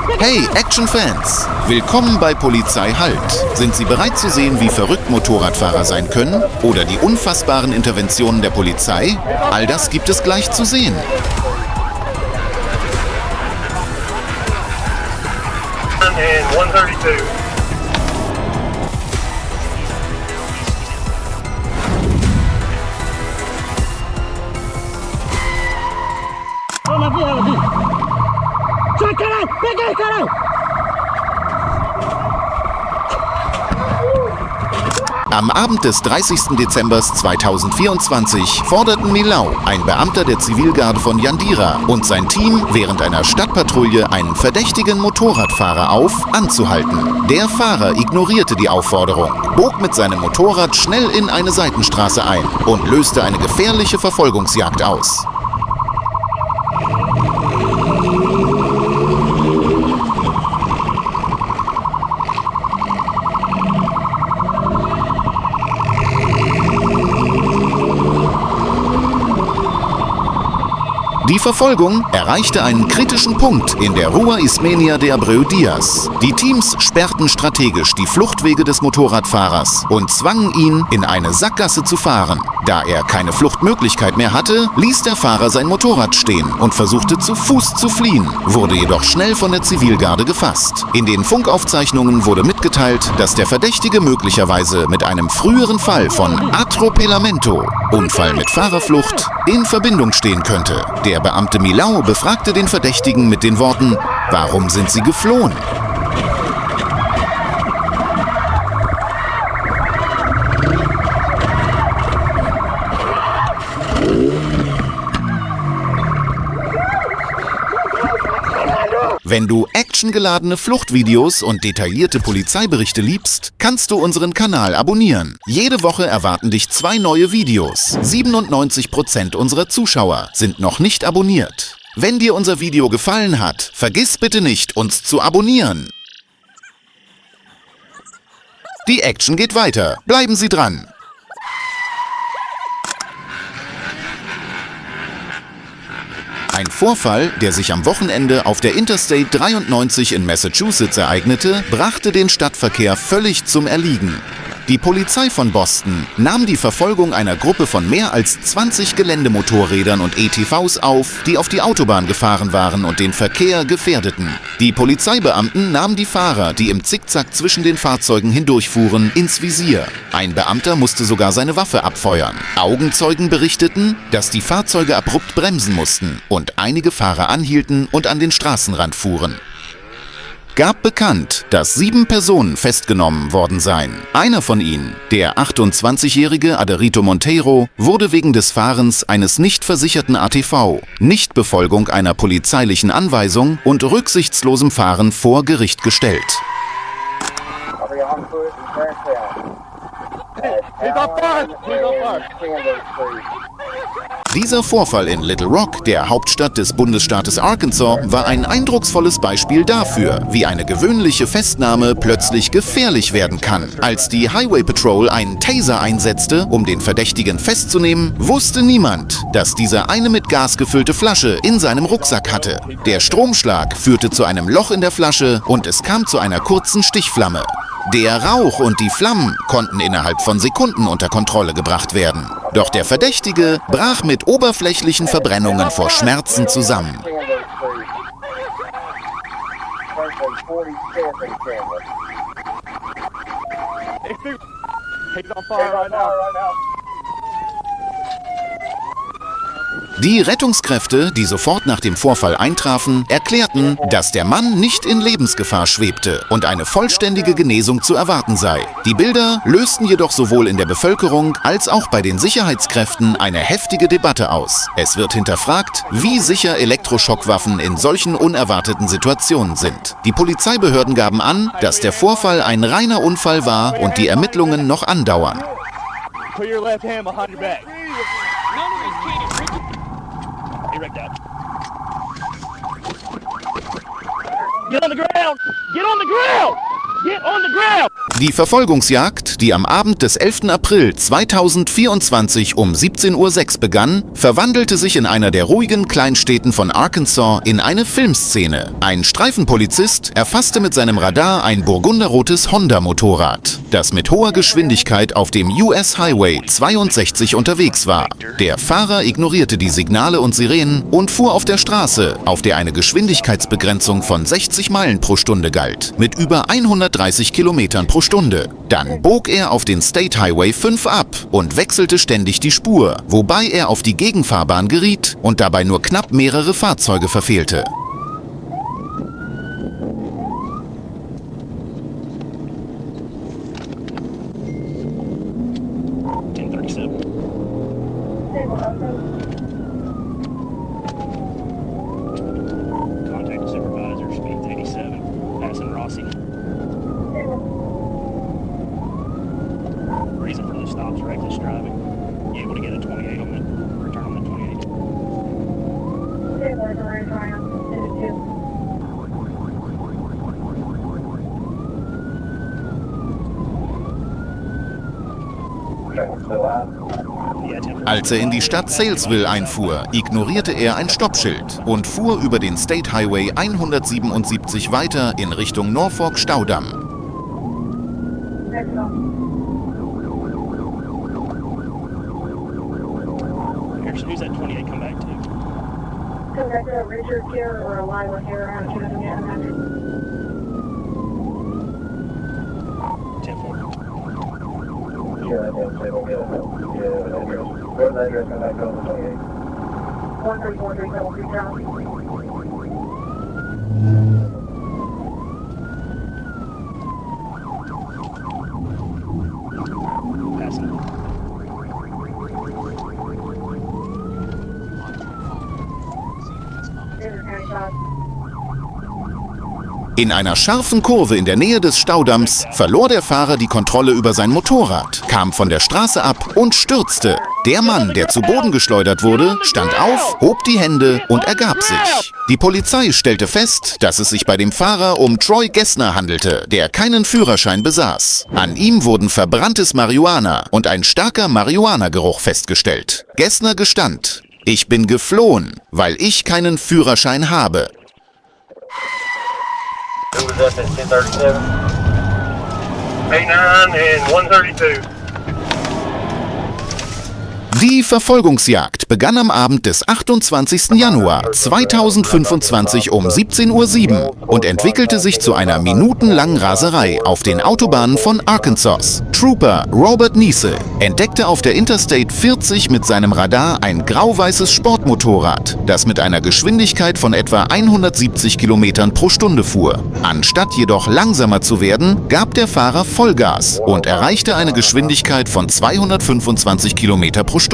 Hey Action-Fans! Willkommen bei Polizei Halt. Sind Sie bereit zu sehen, wie verrückt Motorradfahrer sein können? Oder die unfassbaren Interventionen der Polizei? All das gibt es gleich zu sehen. And 132. Sai, caralho! Peguei, caralho! Am Abend des 30. Dezember 2024 forderten Milau, ein Beamter der Zivilgarde von Yandira, und sein Team während einer Stadtpatrouille einen verdächtigen Motorradfahrer auf, anzuhalten. Der Fahrer ignorierte die Aufforderung, bog mit seinem Motorrad schnell in eine Seitenstraße ein und löste eine gefährliche Verfolgungsjagd aus. Die Verfolgung erreichte einen kritischen Punkt in der Rua Ismenia de Abreu Dias. Die Teams sperrten strategisch die Fluchtwege des Motorradfahrers und zwangen ihn, in eine Sackgasse zu fahren. Da er keine Fluchtmöglichkeit mehr hatte, ließ der Fahrer sein Motorrad stehen und versuchte zu Fuß zu fliehen, wurde jedoch schnell von der Zivilgarde gefasst. In den Funkaufzeichnungen wurde mitgeteilt, dass der Verdächtige möglicherweise mit einem früheren Fall von Atropelamento, Unfall mit Fahrerflucht, in Verbindung stehen könnte. Der Beamte Milau befragte den Verdächtigen mit den Worten: Warum sind Sie geflohen? Wenn du actiongeladene Fluchtvideos und detaillierte Polizeiberichte liebst, kannst du unseren Kanal abonnieren. Jede Woche erwarten dich 2 neue Videos. 97% unserer Zuschauer sind noch nicht abonniert. Wenn dir unser Video gefallen hat, vergiss bitte nicht, uns zu abonnieren. Die Action geht weiter. Bleiben Sie dran. Ein Vorfall, der sich am Wochenende auf der Interstate 93 in Massachusetts ereignete, brachte den Stadtverkehr völlig zum Erliegen. Die Polizei von Boston nahm die Verfolgung einer Gruppe von mehr als 20 Geländemotorrädern und ETVs auf, die auf die Autobahn gefahren waren und den Verkehr gefährdeten. Die Polizeibeamten nahmen die Fahrer, die im Zickzack zwischen den Fahrzeugen hindurchfuhren, ins Visier. Ein Beamter musste sogar seine Waffe abfeuern. Augenzeugen berichteten, dass die Fahrzeuge abrupt bremsen mussten und einige Fahrer anhielten und an den Straßenrand fuhren. Gab bekannt, dass 7 Personen festgenommen worden seien. Einer von ihnen, der 28-jährige Aderito Monteiro, wurde wegen des Fahrens eines nicht versicherten ATV, Nichtbefolgung einer polizeilichen Anweisung und rücksichtslosem Fahren vor Gericht gestellt. Dieser Vorfall in Little Rock, der Hauptstadt des Bundesstaates Arkansas, war ein eindrucksvolles Beispiel dafür, wie eine gewöhnliche Festnahme plötzlich gefährlich werden kann. Als die Highway Patrol einen Taser einsetzte, um den Verdächtigen festzunehmen, wusste niemand, dass dieser eine mit Gas gefüllte Flasche in seinem Rucksack hatte. Der Stromschlag führte zu einem Loch in der Flasche und es kam zu einer kurzen Stichflamme. Der Rauch und die Flammen konnten innerhalb von Sekunden unter Kontrolle gebracht werden. Doch der Verdächtige brach mit oberflächlichen Verbrennungen vor Schmerzen zusammen. Die Rettungskräfte, die sofort nach dem Vorfall eintrafen, erklärten, dass der Mann nicht in Lebensgefahr schwebte und eine vollständige Genesung zu erwarten sei. Die Bilder lösten jedoch sowohl in der Bevölkerung als auch bei den Sicherheitskräften eine heftige Debatte aus. Es wird hinterfragt, wie sicher Elektroschockwaffen in solchen unerwarteten Situationen sind. Die Polizeibehörden gaben an, dass der Vorfall ein reiner Unfall war und die Ermittlungen noch andauern. Get on the ground! Get on the ground! Get on the ground! Die Verfolgungsjagd, die am Abend des 11. April 2024 um 17:06 Uhr begann, verwandelte sich in einer der ruhigen Kleinstädten von Arkansas in eine Filmszene. Ein Streifenpolizist erfasste mit seinem Radar ein burgunderrotes Honda-Motorrad, das mit hoher Geschwindigkeit auf dem US Highway 62 unterwegs war. Der Fahrer ignorierte die Signale und Sirenen und fuhr auf der Straße, auf der eine Geschwindigkeitsbegrenzung von 60 Meilen pro Stunde galt, mit über 130 Kilometern pro Stunde. Dann bog er auf den State Highway 5 ab und wechselte ständig die Spur, wobei er auf die Gegenfahrbahn geriet und dabei nur knapp mehrere Fahrzeuge verfehlte. Contact supervisor, speeds 87, passing Rossi. Reason for the stops, reckless driving. You able to get a 28 on the return on the 28? Als er in die Stadt Salesville einfuhr, ignorierte er ein Stoppschild und fuhr über den State Highway 177 weiter in Richtung Norfolk-Staudamm. Harrison, who's that 28 come back to? Come back to Richard here or Lila here on 10-4. Yeah, we'll get address. Where's the address? Come back on the 28. 1343 Double Creek Drive. Passing. In einer scharfen Kurve in der Nähe des Staudamms verlor der Fahrer die Kontrolle über sein Motorrad, kam von der Straße ab und stürzte. Der Mann, der zu Boden geschleudert wurde, stand auf, hob die Hände und ergab sich. Die Polizei stellte fest, dass es sich bei dem Fahrer um Troy Gessner handelte, der keinen Führerschein besaß. An ihm wurden verbranntes Marihuana und ein starker Marihuana-Geruch festgestellt. Gessner gestand: Ich bin geflohen, weil ich keinen Führerschein habe. Who was up at 1037? 89 and 132. Die Verfolgungsjagd begann am Abend des 28. Januar 2025 um 17:07 Uhr und entwickelte sich zu einer minutenlangen Raserei auf den Autobahnen von Arkansas. Trooper Robert Niese entdeckte auf der Interstate 40 mit seinem Radar ein grau-weißes Sportmotorrad, das mit einer Geschwindigkeit von etwa 170 Kilometern pro Stunde fuhr. Anstatt jedoch langsamer zu werden, gab der Fahrer Vollgas und erreichte eine Geschwindigkeit von 225 Kilometer pro Stunde.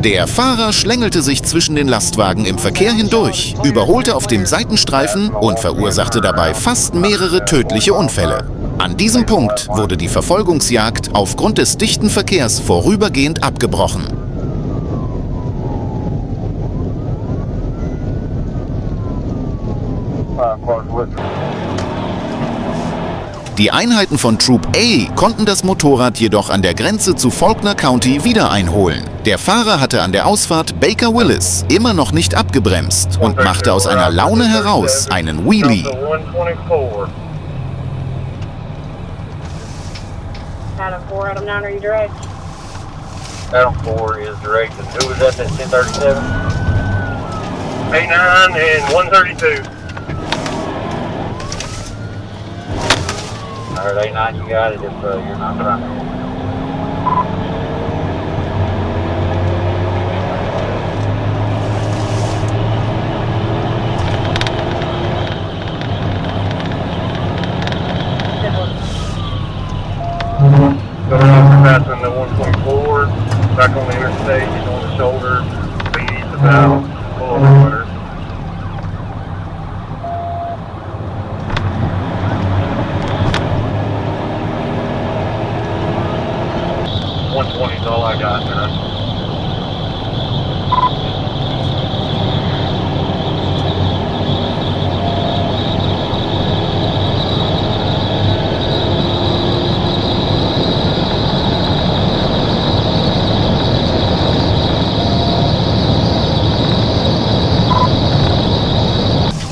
Der Fahrer schlängelte sich zwischen den Lastwagen im Verkehr hindurch, überholte auf dem Seitenstreifen und verursachte dabei fast mehrere tödliche Unfälle. An diesem Punkt wurde die Verfolgungsjagd aufgrund des dichten Verkehrs vorübergehend abgebrochen. Die Einheiten von Troop A konnten das Motorrad jedoch an der Grenze zu Faulkner County wieder einholen. Der Fahrer hatte an der Ausfahrt Baker Willis immer noch nicht abgebremst und machte aus einer Laune heraus einen Wheelie. Adam 4, Adam 9, are you direct? Adam 4 is direct. And who was up at 1037? 89 and 132. I heard 89, you got it if you're not running. Going off and passing the 124, back on the interstate, he's on the shoulder, speed about full of water.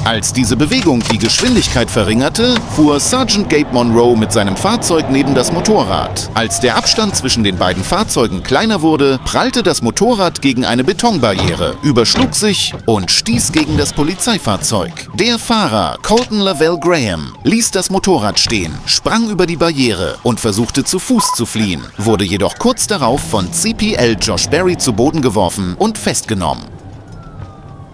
Als diese Bewegung die Geschwindigkeit verringerte, fuhr Sergeant Gabe Monroe mit seinem Fahrzeug neben das Motorrad. Als der Abstand zwischen den beiden Fahrzeugen kleiner wurde, prallte das Motorrad gegen eine Betonbarriere, überschlug sich und stieß gegen das Polizeifahrzeug. Der Fahrer, Colton Lavelle Graham, ließ das Motorrad stehen, sprang über die Barriere und versuchte zu Fuß zu fliehen, wurde jedoch kurz darauf von CPL Josh Berry zu Boden geworfen und festgenommen.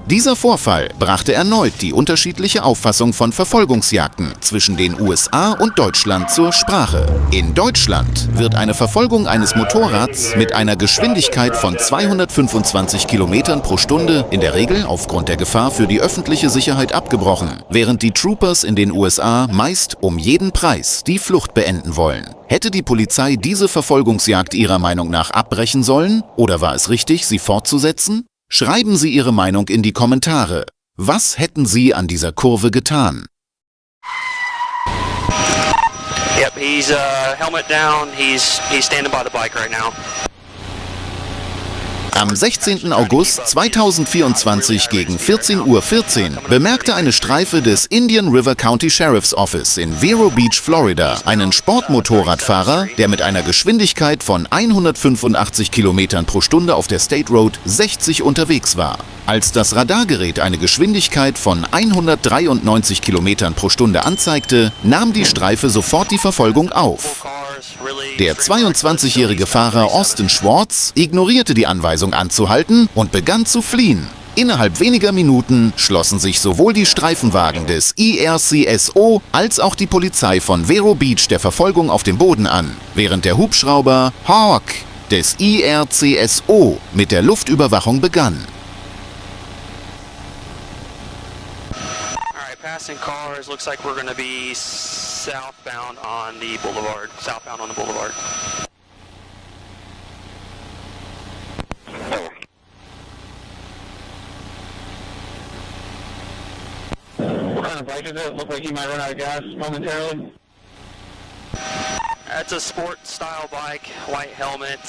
Dieser Vorfall brachte erneut die unterschiedliche Auffassung von Verfolgungsjagden zwischen den USA und Deutschland zur Sprache. In Deutschland wird eine Verfolgung eines Motorrads mit einer Geschwindigkeit von 225 Kilometern pro Stunde in der Regel aufgrund der Gefahr für die öffentliche Sicherheit abgebrochen, während die Troopers in den USA meist um jeden Preis die Flucht beenden wollen. Hätte die Polizei diese Verfolgungsjagd Ihrer Meinung nach abbrechen sollen oder war es richtig, sie fortzusetzen? Schreiben Sie Ihre Meinung in die Kommentare. Was hätten Sie an dieser Kurve getan? Yep, he's helmet down. He's standing by the bike right now. Am 16. August 2024 gegen 14:14 Uhr bemerkte eine Streife des Indian River County Sheriff's Office in Vero Beach, Florida, einen Sportmotorradfahrer, der mit einer Geschwindigkeit von 185 Kilometern pro Stunde auf der State Road 60 unterwegs war. Als das Radargerät eine Geschwindigkeit von 193 Kilometern pro Stunde anzeigte, nahm die Streife sofort die Verfolgung auf. Der 22-jährige Fahrer Austin Schwartz ignorierte die Anweisung anzuhalten und begann zu fliehen. Innerhalb weniger Minuten schlossen sich sowohl die Streifenwagen des IRCSO als auch die Polizei von Vero Beach der Verfolgung auf dem Boden an, während der Hubschrauber Hawk des IRCSO mit der Luftüberwachung begann. Passing cars. Looks like we're going to be southbound on the boulevard. Southbound on the boulevard. What kind of bike is it? Look like he might run out of gas momentarily. That's a sport style bike, white helmet.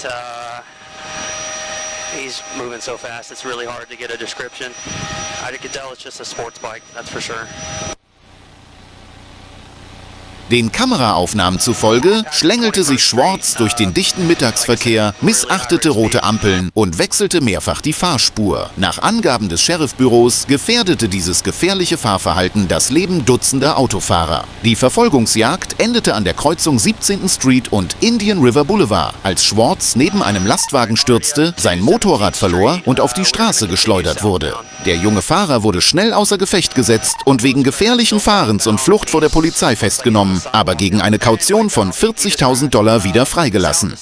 He's moving so fast, it's really hard to get a description. I could tell it's just a sports bike, that's for sure. Den Kameraaufnahmen zufolge schlängelte sich Schwartz durch den dichten Mittagsverkehr, missachtete rote Ampeln und wechselte mehrfach die Fahrspur. Nach Angaben des Sheriffbüros gefährdete dieses gefährliche Fahrverhalten das Leben dutzender Autofahrer. Die Verfolgungsjagd endete an der Kreuzung 17. Street und Indian River Boulevard, als Schwartz neben einem Lastwagen stürzte, sein Motorrad verlor und auf die Straße geschleudert wurde. Der junge Fahrer wurde schnell außer Gefecht gesetzt und wegen gefährlichen Fahrens und Flucht vor der Polizei festgenommen, aber gegen eine Kaution von $40.000 wieder freigelassen.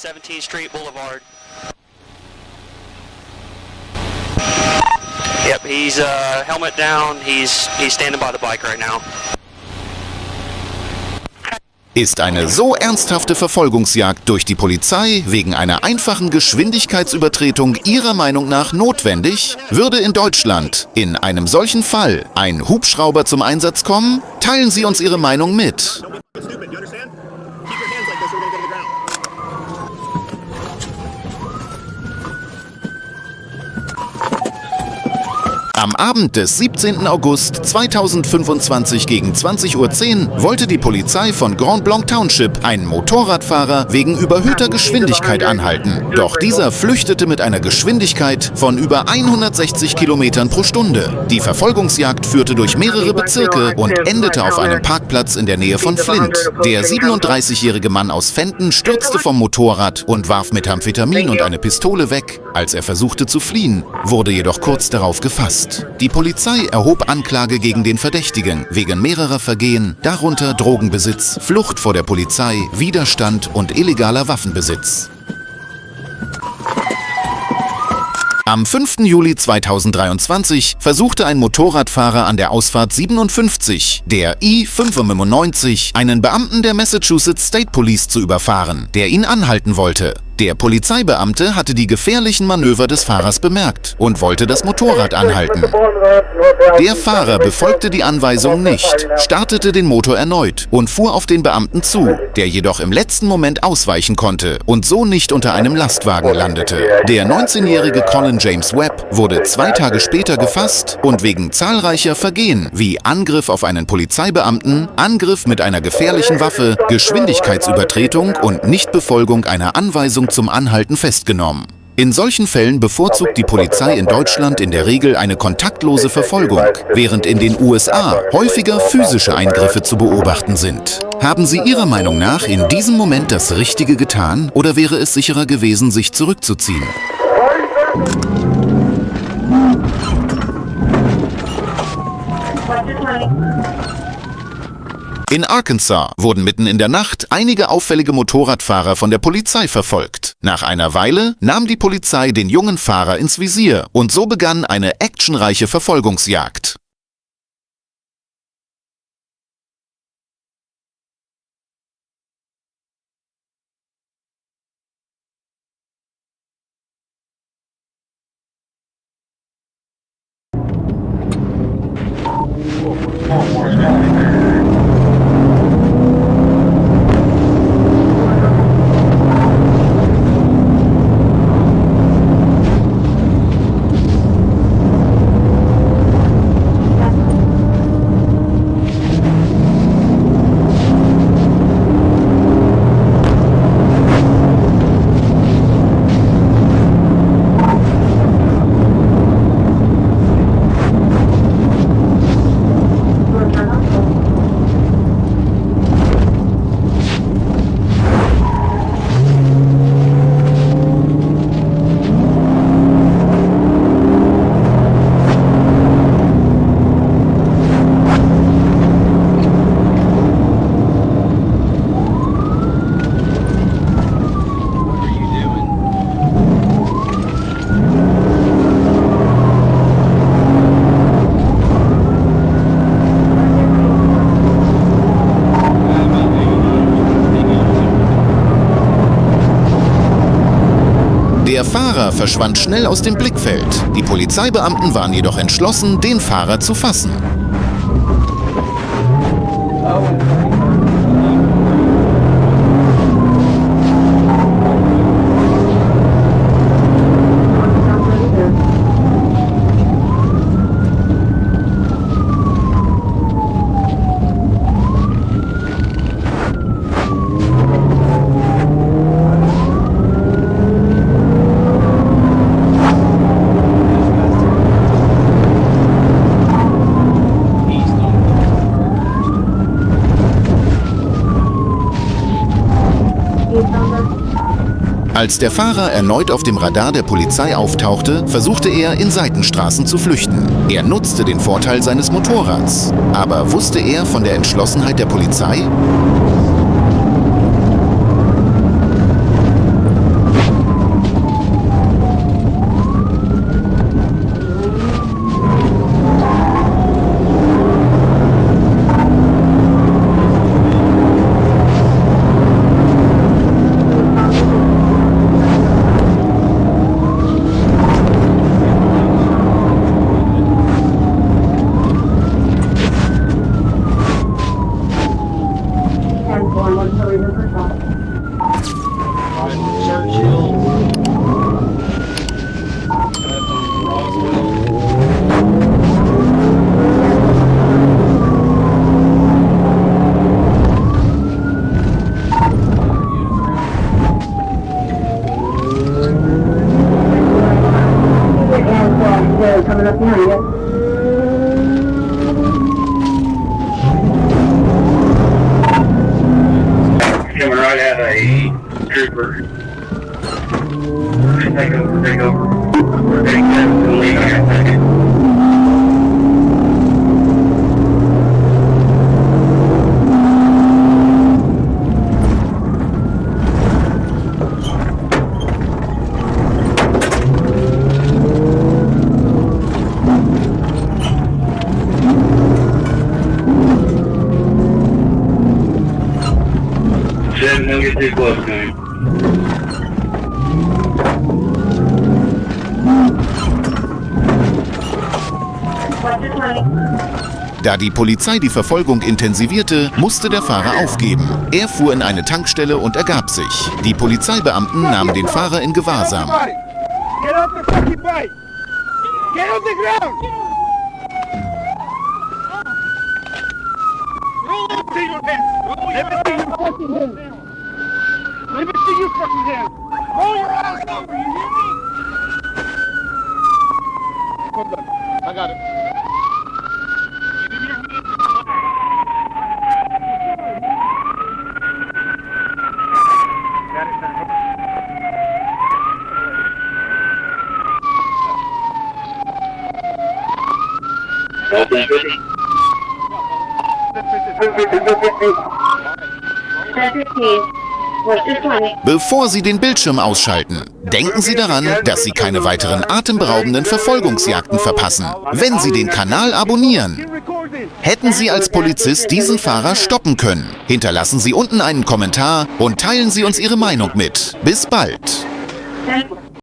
Yep, he's helmet down. He's standing by the bike right now. Ist eine so ernsthafte Verfolgungsjagd durch die Polizei wegen einer einfachen Geschwindigkeitsübertretung Ihrer Meinung nach notwendig? Würde in Deutschland in einem solchen Fall ein Hubschrauber zum Einsatz kommen? Teilen Sie uns Ihre Meinung mit. Stupid, you understand? Keep your hands like this or we're gonna go to the ground. Am Abend des 17. August 2025 gegen 20:10 Uhr wollte die Polizei von Grand Blanc Township einen Motorradfahrer wegen überhöhter Geschwindigkeit anhalten. Doch dieser flüchtete mit einer Geschwindigkeit von über 160 Kilometern pro Stunde. Die Verfolgungsjagd führte durch mehrere Bezirke und endete auf einem Parkplatz in der Nähe von Flint. Der 37-jährige Mann aus Fenton stürzte vom Motorrad und warf Methamphetamin und eine Pistole weg. Als er versuchte zu fliehen, wurde jedoch kurz darauf gefasst. Die Polizei erhob Anklage gegen den Verdächtigen wegen mehrerer Vergehen, darunter Drogenbesitz, Flucht vor der Polizei, Widerstand und illegaler Waffenbesitz. Am 5. Juli 2023 versuchte ein Motorradfahrer an der Ausfahrt 57, der I-95, einen Beamten der Massachusetts State Police zu überfahren, der ihn anhalten wollte. Der Polizeibeamte hatte die gefährlichen Manöver des Fahrers bemerkt und wollte das Motorrad anhalten. Der Fahrer befolgte die Anweisung nicht, startete den Motor erneut und fuhr auf den Beamten zu, der jedoch im letzten Moment ausweichen konnte und so nicht unter einem Lastwagen landete. Der 19-jährige Colin James Webb wurde 2 Tage später gefasst und wegen zahlreicher Vergehen wie Angriff auf einen Polizeibeamten, Angriff mit einer gefährlichen Waffe, Geschwindigkeitsübertretung und Nichtbefolgung einer Anweisung zum Anhalten festgenommen. In solchen Fällen bevorzugt die Polizei in Deutschland in der Regel eine kontaktlose Verfolgung, während in den USA häufiger physische Eingriffe zu beobachten sind. Haben Sie Ihrer Meinung nach in diesem Moment das Richtige getan oder wäre es sicherer gewesen, sich zurückzuziehen? In Arkansas wurden mitten in der Nacht einige auffällige Motorradfahrer von der Polizei verfolgt. Nach einer Weile nahm die Polizei den jungen Fahrer ins Visier und so begann eine actionreiche Verfolgungsjagd. Der Fahrer verschwand schnell aus dem Blickfeld. Die Polizeibeamten waren jedoch entschlossen, den Fahrer zu fassen. Als der Fahrer erneut auf dem Radar der Polizei auftauchte, versuchte er, in Seitenstraßen zu flüchten. Er nutzte den Vorteil seines Motorrads. Aber wusste er von der Entschlossenheit der Polizei? Coming up behind you. Coming right at a trooper. Take over. Take that to leave. I got second. Don't get too close to him. Da die Polizei die Verfolgung intensivierte, musste der Fahrer aufgeben. Er fuhr in eine Tankstelle und ergab sich. Die Polizeibeamten nahmen den Fahrer in Gewahrsam. Get off the fucking bike! Get on the ground! Roll up to your hands! Let me see your fucking hands! Let me see your fucking hands! Roll your ass over, you hear me? Hold on, I got it. Give me your hands. Got it, got it. Bevor Sie den Bildschirm ausschalten, denken Sie daran, dass Sie keine weiteren atemberaubenden Verfolgungsjagden verpassen, wenn Sie den Kanal abonnieren. Hätten Sie als Polizist diesen Fahrer stoppen können? Hinterlassen Sie unten einen Kommentar und teilen Sie uns Ihre Meinung mit. Bis bald!